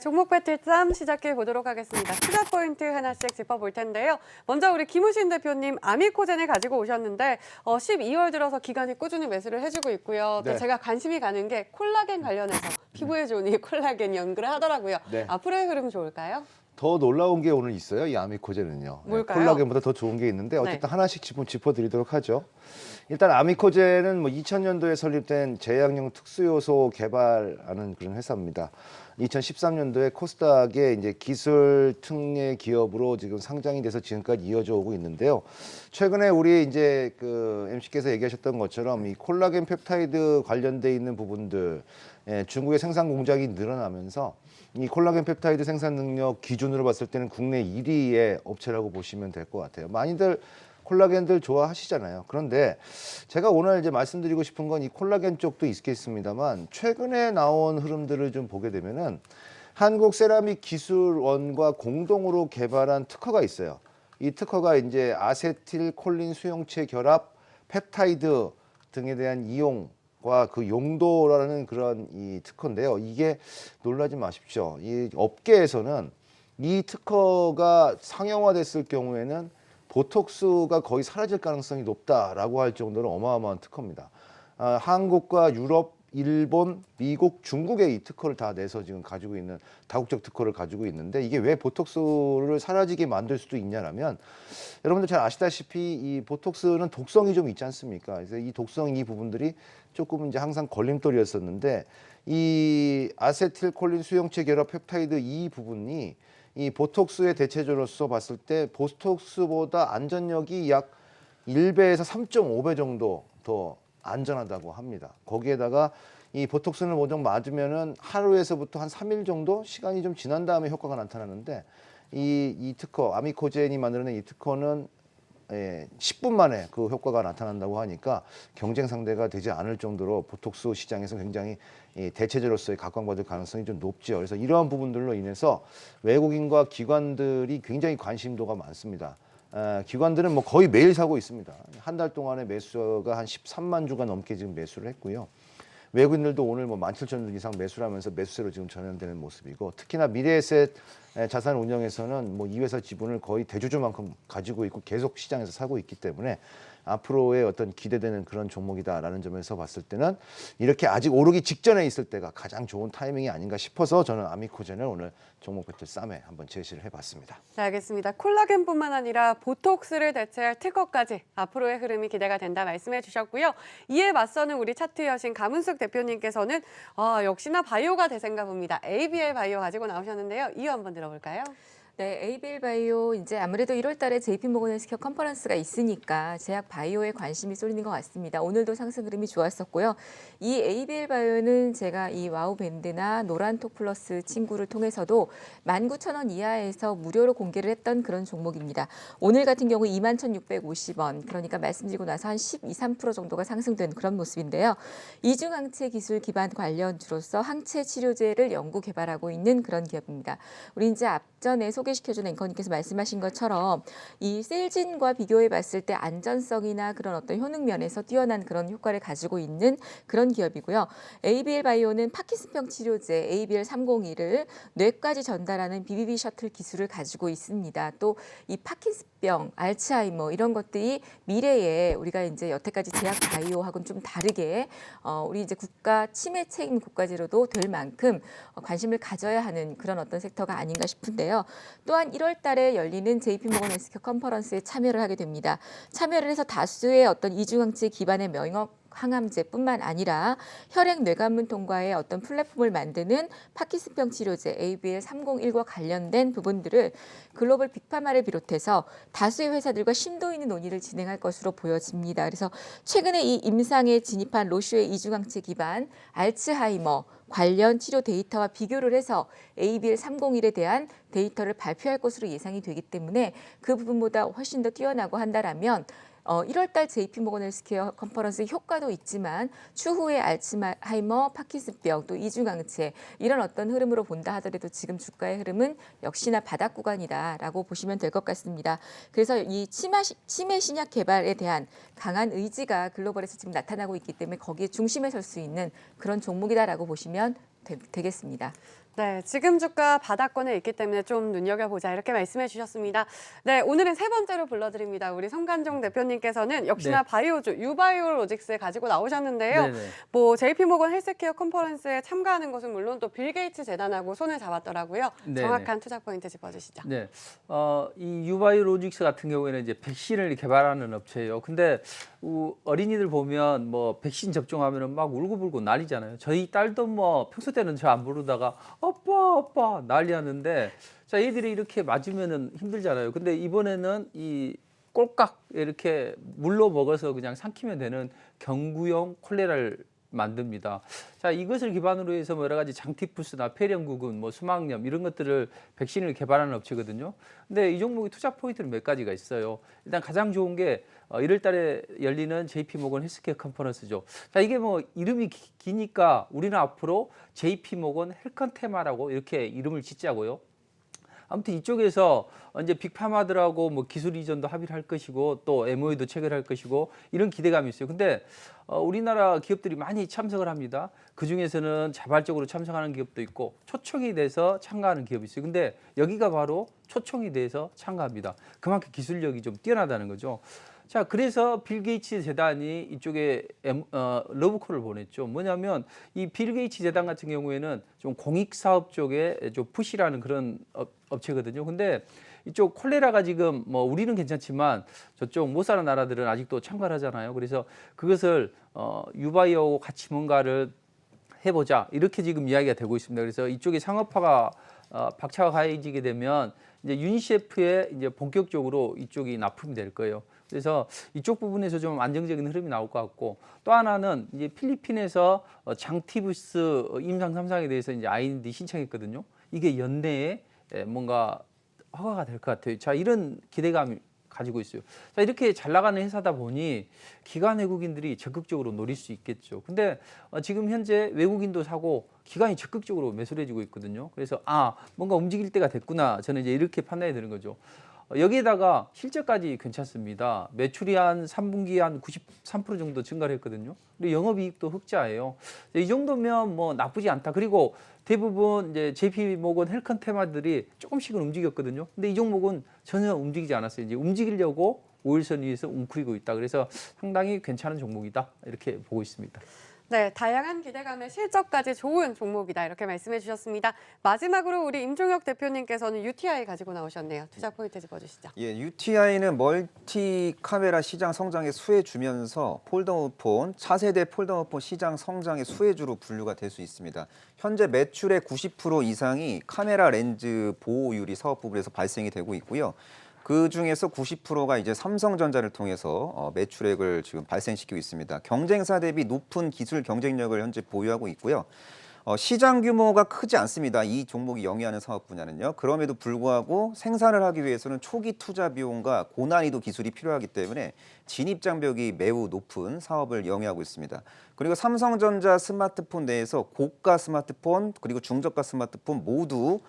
종목 배틀3 시작해 보도록 하겠습니다. 투자 포인트 하나씩 짚어볼 텐데요. 먼저 우리 김우신 대표님 아미코젠을 가지고 오셨는데 12월 들어서 기관이 꾸준히 매수를 해주고 있고요. 또 네. 제가 관심이 가는 게 콜라겐 관련해서 피부에 좋으니 콜라겐 연구를 하더라고요. 네. 앞으로의 흐름 좋을까요? 더 놀라운 게 오늘 있어요. 이 아미코젠은요. 뭘까요? 콜라겐보다 더 좋은 게 있는데 어쨌든 네. 하나씩 짚어드리도록 하죠. 일단 아미코젠은 2000년도에 설립된 제약용 특수요소 개발하는 그런 회사입니다. 2013년도에 코스닥의 이제 기술 특례 기업으로 지금 상장이 돼서 지금까지 이어져 오고 있는데요. 최근에 우리 이제 그 MC께서 얘기하셨던 것처럼 이 콜라겐 펩타이드 관련돼 있는 부분들, 중국의 생산 공장이 늘어나면서 이 콜라겐 펩타이드 생산 능력 기준으로 봤을 때는 국내 1위의 업체라고 보시면 될 것 같아요. 많이들 콜라겐들 좋아하시잖아요. 그런데 제가 오늘 이제 말씀드리고 싶은 건 이 콜라겐 쪽도 있겠습니다만 최근에 나온 흐름들을 좀 보게 되면은 한국 세라믹 기술원과 공동으로 개발한 특허가 있어요. 이 특허가 이제 아세틸 콜린 수용체 결합 펩타이드 등에 대한 이용과 그 용도라는 그런 이 특허인데요. 이게 놀라지 마십시오. 이 업계에서는 이 특허가 상용화됐을 경우에는 보톡스가 거의 사라질 가능성이 높다라고 할 정도로 어마어마한 특허입니다. 한국과 유럽, 일본, 미국, 중국의 이 특허를 다 내서 지금 가지고 있는 다국적 특허를 가지고 있는데 이게 왜 보톡스를 사라지게 만들 수도 있냐라면 여러분들 잘 아시다시피 이 보톡스는 독성이 좀 있지 않습니까? 그래서 이 독성 이 부분들이 조금 이제 항상 걸림돌이었었는데 이 아세틸콜린 수용체 결합 펩타이드 이 부분이 이 보톡스의 대체제로서 봤을 때 보톡스보다 안전력이 약 1배에서 3.5배 정도 더 안전하다고 합니다. 거기에다가 이 보톡스를 먼저 맞으면은 하루에서부터 한 3일 정도 시간이 좀 지난 다음에 효과가 나타나는데 이 특허 아미코젠이 만들어낸 이 특허는 10분 만에 그 효과가 나타난다고 하니까 경쟁 상대가 되지 않을 정도로 보톡스 시장에서 굉장히 대체제로서의 각광받을 가능성이 좀 높죠. 그래서 이러한 부분들로 인해서 외국인과 기관들이 굉장히 관심도가 많습니다. 기관들은 뭐 거의 매일 사고 있습니다. 한 달 동안의 매수가 한 13만 주가 넘게 지금 매수를 했고요. 외국인들도 오늘 뭐 17,000주 이상 매수를 하면서 매수세로 지금 전환되는 모습이고 특히나 미래에셋 자산 운영에서는 뭐 이 회사 지분을 거의 대주주만큼 가지고 있고 계속 시장에서 사고 있기 때문에 앞으로의 어떤 기대되는 그런 종목이다라는 점에서 봤을 때는 이렇게 아직 오르기 직전에 있을 때가 가장 좋은 타이밍이 아닌가 싶어서 저는 아미코젠을 오늘 종목 배틀 3에 한번 제시를 해봤습니다. 네, 알겠습니다. 콜라겐뿐만 아니라 보톡스를 대체할 특허까지 앞으로의 흐름이 기대가 된다 말씀해 주셨고요. 이에 맞서는 우리 차트 여신 강은숙 대표님께서는 역시나 바이오가 대세인가 봅니다. ABL 바이오 가지고 나오셨는데요. 이유 한번 들어볼까요? 네, ABL 바이오 이제 아무래도 1월 달에 JP모건 헬스케어 컨퍼런스가 있으니까 제약 바이오에 관심이 쏠리는 것 같습니다. 오늘도 상승 흐름이 좋았었고요. 이 ABL 바이오는 제가 이 와우 밴드나 노란톡 플러스 친구를 통해서도 19,000원 이하에서 무료로 공개를 했던 그런 종목입니다. 오늘 같은 경우 21,650원, 그러니까 말씀드리고 나서 한 12, 3% 정도가 상승된 그런 모습인데요. 이중항체 기술 기반 관련주로서 항체 치료제를 연구 개발하고 있는 그런 기업입니다. 우리 이제 앞전에 소개시켜준 앵커님께서 말씀하신 것처럼 이 셀진과 비교해 봤을 때 안전성이나 그런 어떤 효능 면에서 뛰어난 그런 효과를 가지고 있는 그런 기업이고요. ABL 바이오는 파킨슨병 치료제 ABL301을 뇌까지 전달하는 BBB 셔틀 기술을 가지고 있습니다. 또 이 파킨슨병, 알츠하이머 이런 것들이 미래에 우리가 이제 여태까지 제약 바이오하고는 좀 다르게 우리 이제 국가 치매 책임 국가제로도 될 만큼 관심을 가져야 하는 그런 어떤 섹터가 아닌가 싶은데요. 또한 1월 달에 열리는 JP모건 헬스케어 컨퍼런스에 참여를 하게 됩니다. 참여를 해서 다수의 어떤 이중항체 기반의 명역 항암제뿐만 아니라 혈액 뇌관문 통과의 어떤 플랫폼을 만드는 파킨슨병 치료제 ABL301과 관련된 부분들을 글로벌 빅파마를 비롯해서 다수의 회사들과 심도 있는 논의를 진행할 것으로 보여집니다. 그래서 최근에 이 임상에 진입한 로슈의 이중항체 기반 알츠하이머 관련 치료 데이터와 비교를 해서 ABL301에 대한 데이터를 발표할 것으로 예상이 되기 때문에 그 부분보다 훨씬 더 뛰어나고 한다라면 1월 달 JP모건 헬스케어 컨퍼런스 효과도 있지만 추후에 알츠하이머, 파킨슨병, 또 이중항체 이런 어떤 흐름으로 본다 하더라도 지금 주가의 흐름은 역시나 바닥 구간이다라고 보시면 될 것 같습니다. 그래서 이 치매 신약 개발에 대한 강한 의지가 글로벌에서 지금 나타나고 있기 때문에 거기에 중심에 설 수 있는 그런 종목이다라고 보시면 되겠습니다. 네, 지금 주가 바닥권에 있기 때문에 좀 눈여겨보자 이렇게 말씀해 주셨습니다. 네, 오늘은 세 번째로 불러드립니다. 우리 성관종 대표님께서는 역시나 네. 바이오주 유바이오로직스 가지고 나오셨는데요. 네네. 뭐 JP모건 헬스케어 컨퍼런스에 참가하는 것은 물론 또 빌 게이츠 재단하고 손을 잡았더라고요. 네네. 정확한 투자 포인트 짚어주시죠. 네, 이 유바이오로직스 같은 경우에는 이제 백신을 개발하는 업체예요. 근데 어린이들 보면 뭐 백신 접종하면은 막 울고불고 난리잖아요. 저희 딸도 뭐 평소 때는 저 안 부르다가 아빠 난리하는데 자 얘들이 이렇게 맞으면은 힘들잖아요. 근데 이번에는 이 꼴깍 이렇게 물로 먹어서 그냥 삼키면 되는 경구용 콜레라를 만듭니다. 자, 이것을 기반으로 해서 뭐 여러 가지 장티푸스나 폐렴구군, 뭐 수막염 이런 것들을 백신을 개발하는 업체거든요. 근데 이 종목의 투자 포인트는 몇 가지가 있어요. 일단 가장 좋은 게 1월 달에 열리는 JP모건 헬스케어 컨퍼런스죠. 자, 이게 뭐 이름이 기니까 우리는 앞으로 JP모건 헬컨테마라고 이렇게 이름을 짓자고요. 아무튼 이쪽에서 이제 빅파마들하고 뭐 기술 이전도 합의를 할 것이고 또 MOU도 체결할 것이고 이런 기대감이 있어요. 근데 우리나라 기업들이 많이 참석을 합니다. 그 중에서는 자발적으로 참석하는 기업도 있고 초청이 돼서 참가하는 기업이 있어요. 근데 여기가 바로 초청이 돼서 참가합니다. 그만큼 기술력이 좀 뛰어나다는 거죠. 자, 그래서 빌 게이츠 재단이 이쪽에 러브콜을 보냈죠. 뭐냐면 이 빌 게이츠 재단 같은 경우에는 좀 공익 사업 쪽에 좀 푸시라는 그런 업체거든요. 근데 이쪽 콜레라가 지금 뭐 우리는 괜찮지만 저쪽 못 사는 나라들은 아직도 참가를 하잖아요. 그래서 그것을 유바이오하고 같이 뭔가를 해보자 이렇게 지금 이야기가 되고 있습니다. 그래서 이쪽에 상업화가 박차가 가해지게 되면 이제 유니세프에 이제 본격적으로 이쪽이 납품이 될 거예요. 그래서 이쪽 부분에서 좀 안정적인 흐름이 나올 것 같고 또 하나는 이제 필리핀에서 장티부스 임상 3상에 대해서 이제 IND 신청했거든요. 이게 연내에 뭔가 허가가 될 것 같아요. 자, 이런 기대감이 가지고 있어요. 자, 이렇게 잘 나가는 회사다 보니 기관 외국인들이 적극적으로 노릴 수 있겠죠. 근데 지금 현재 외국인도 사고 기관이 적극적으로 매수를 해주고 있거든요. 그래서 뭔가 움직일 때가 됐구나. 저는 이제 이렇게 판단이 되는 거죠. 여기에다가 실적까지 괜찮습니다. 매출이 한 3분기에 한 93% 정도 증가를 했거든요. 그리고 영업이익도 흑자예요. 이 정도면 뭐 나쁘지 않다. 그리고 대부분 이제 JP모건 헬컨 테마들이 조금씩은 움직였거든요. 근데 이 종목은 전혀 움직이지 않았어요. 이제 움직이려고 5일선 위에서 웅크리고 있다. 그래서 상당히 괜찮은 종목이다. 이렇게 보고 있습니다. 네, 다양한 기대감의 실적까지 좋은 종목이다 이렇게 말씀해 주셨습니다. 마지막으로 우리 임종혁 대표님께서는 UTI 가지고 나오셨네요. 투자 포인트 짚어주시죠. 예, UTI는 멀티 카메라 시장 성장의 수혜주면서 폴더폰, 차세대 폴더폰 시장 성장의 수혜주로 분류가 될 수 있습니다. 현재 매출의 90% 이상이 카메라 렌즈 보호유리 사업 부분에서 발생이 되고 있고요. 그 중에서 90%가 이제 삼성전자를 통해서 매출액을 지금 발생시키고 있습니다. 경쟁사 대비 높은 기술 경쟁력을 현재 보유하고 있고요. 시장 규모가 크지 않습니다. 이 종목이 영위하는 사업 분야는요. 그럼에도 불구하고 생산을 하기 위해서는 초기 투자 비용과 고난이도 기술이 필요하기 때문에 진입 장벽이 매우 높은 사업을 영위하고 있습니다. 그리고 삼성전자 스마트폰 내에서 고가 스마트폰 그리고 중저가 스마트폰 모두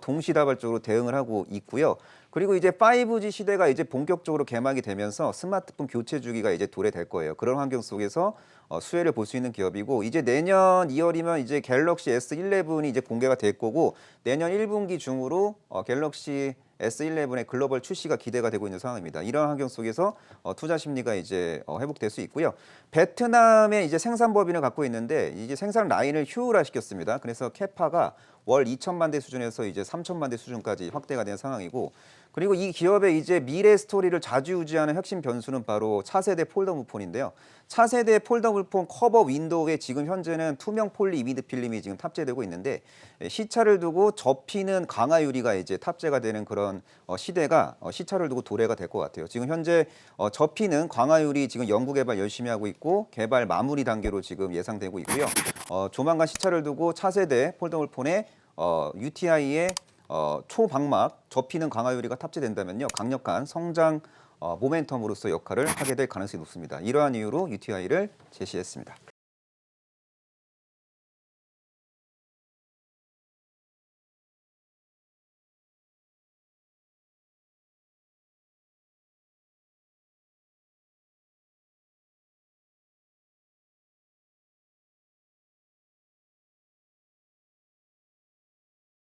동시다발적으로 대응을 하고 있고요. 그리고 이제 5G 시대가 이제 본격적으로 개막이 되면서 스마트폰 교체 주기가 이제 도래될 거예요. 그런 환경 속에서 수혜를 볼 수 있는 기업이고 이제 내년 2월이면 이제 갤럭시 S11이 이제 공개가 될 거고 내년 1분기 중으로 갤럭시 S11의 글로벌 출시가 기대가 되고 있는 상황입니다. 이런 환경 속에서 투자 심리가 이제 회복될 수 있고요. 베트남에 이제 생산법인을 갖고 있는데 이제 생산 라인을 효율화시켰습니다. 그래서 캐파가 월 2천만 대 수준에서 이제 3천만 대 수준까지 확대가 된 상황이고 그리고 이 기업의 이제 미래 스토리를 좌지우지하는 핵심 변수는 바로 차세대 폴더블폰인데요. 차세대 폴더블폰 커버 윈도우에 지금 현재는 투명 폴리 이미드 필름이 지금 탑재되고 있는데 시차를 두고 접히는 강화 유리가 이제 탑재가 되는 그런 시대가 시차를 두고 도래가 될 것 같아요. 지금 현재 접히는 강화 유리 지금 연구 개발 열심히 하고 있고 개발 마무리 단계로 지금 예상되고 있고요. 조만간 시차를 두고 차세대 폴더블폰에 UTI의 초방막 접히는 강화 유리가 탑재된다면요. 강력한 성장 모멘텀으로서 역할을 하게 될 가능성이 높습니다. 이러한 이유로 UTI를 제시했습니다.